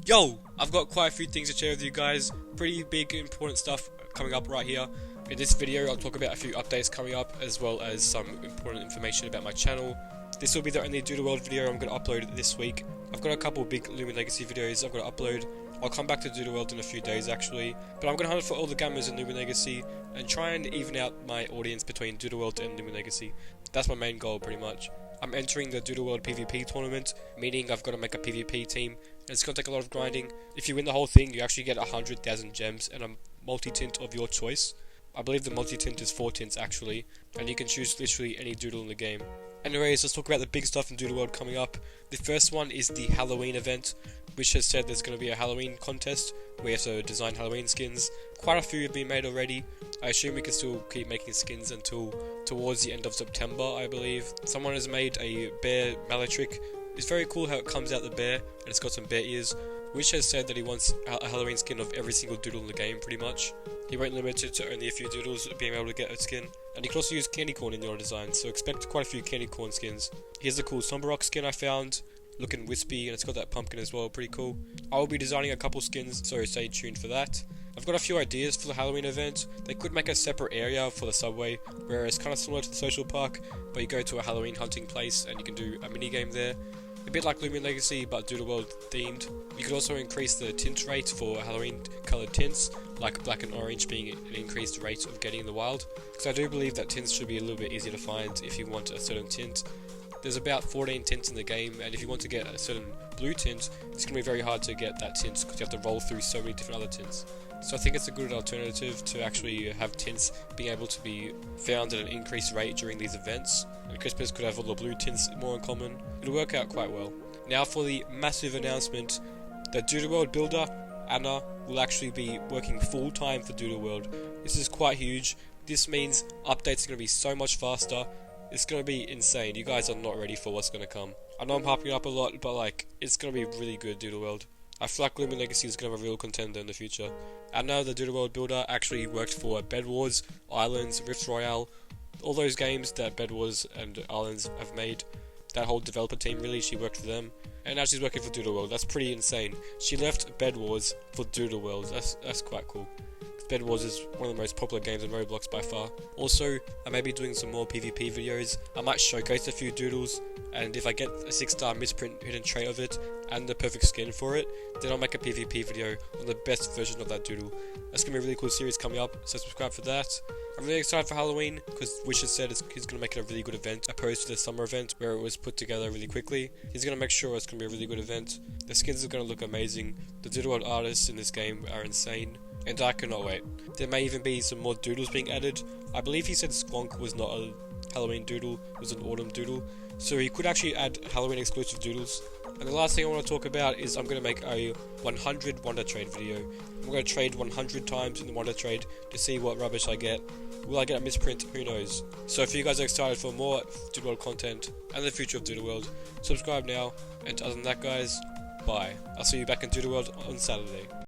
Yo! I've got quite a few things to share with you guys. Pretty big, important stuff coming up right here. In this video, I'll talk about a few updates coming up, as well as some important information about my channel. This will be the only Doodle World video I'm going to upload this week. I've got a couple big Lumen Legacy videos I'm going to upload. I'll come back to Doodle World in a few days actually, but I'm going to hunt for all the gamers in Lumen Legacy and try and even out my audience between Doodle World and Lumen Legacy. That's my main goal pretty much. I'm entering the Doodle World PvP tournament, meaning I've got to make a PvP team, and it's going to take a lot of grinding. If you win the whole thing, you actually get 100,000 gems and a multi-tint of your choice. I believe the multi-tint is 4 tints actually, and you can choose literally any doodle in the game. Anyways, let's talk about the big stuff in Doodle World coming up. The first one is the Halloween event, which has said there's going to be a Halloween contest where you have to design Halloween skins. Quite a few have been made already. I assume we can still keep making skins until towards the end of September, I believe. Someone has made a bear Malatrick. It's very cool how it comes out the bear, and it's got some bear ears. Wish has said that he wants a Halloween skin of every single doodle in the game, pretty much. He won't limit it to only a few doodles being able to get a skin. And you can also use candy corn in your design, so expect quite a few candy corn skins. Here's a cool Somber skin I found, looking wispy, and it's got that pumpkin as well, pretty cool. I will be designing a couple skins, so stay tuned for that. I've got a few ideas for the Halloween event. They could make a separate area for the subway, where it's kind of similar to the social park, but you go to a Halloween hunting place and you can do a mini game there. A bit like Lumen Legacy, but Doodle World themed. You could also increase the tint rate for Halloween coloured tints, like black and orange being an increased rate of getting in the wild. Because I do believe that tints should be a little bit easier to find if you want a certain tint. There's about 14 tints in the game, and if you want to get a certain blue tint, it's going to be very hard to get that tint because you have to roll through so many different other tints. So I think it's a good alternative to actually have tints being able to be found at an increased rate during these events. And Christmas could have all the blue tints more in common. It'll work out quite well. Now for the massive announcement, the Doodle World builder, Anna, will actually be working full time for Doodle World. This is quite huge. This means updates are going to be so much faster. It's going to be insane. You guys are not ready for what's going to come. I know I'm harping up a lot, but it's going to be really good, Doodle World. I feel like Lumen Legacy is going to have a real contender in the future. And now the Doodle World builder actually worked for Bed Wars, Islands, Rift Royale, all those games that Bed Wars and Islands have made. That whole developer team, really, she worked for them. And now she's working for Doodle World. That's pretty insane. She left Bed Wars for Doodle World. That's quite cool. Bed Wars is one of the most popular games in Roblox by far. Also, I may be doing some more PvP videos. I might showcase a few doodles, and if I get a 6-star misprint hidden trait of it, and the perfect skin for it, then I'll make a PvP video on the best version of that doodle. That's going to be a really cool series coming up, so subscribe for that. I'm really excited for Halloween, because Wish has said he's going to make it a really good event, opposed to the summer event, where it was put together really quickly. He's going to make sure it's going to be a really good event. The skins are going to look amazing. The Doodle World artists in this game are insane. And I cannot wait. There may even be some more doodles being added. I believe he said Squonk was not a Halloween doodle, it was an autumn doodle. So he could actually add Halloween exclusive doodles. And the last thing I want to talk about is I'm going to make a 100 Wonder Trade video. I'm going to trade 100 times in the Wonder Trade to see what rubbish I get. Will I get a misprint? Who knows. So if you guys are excited for more Doodle World content and the future of Doodle World, subscribe now. And other than that guys, bye. I'll see you back in Doodle World on Saturday.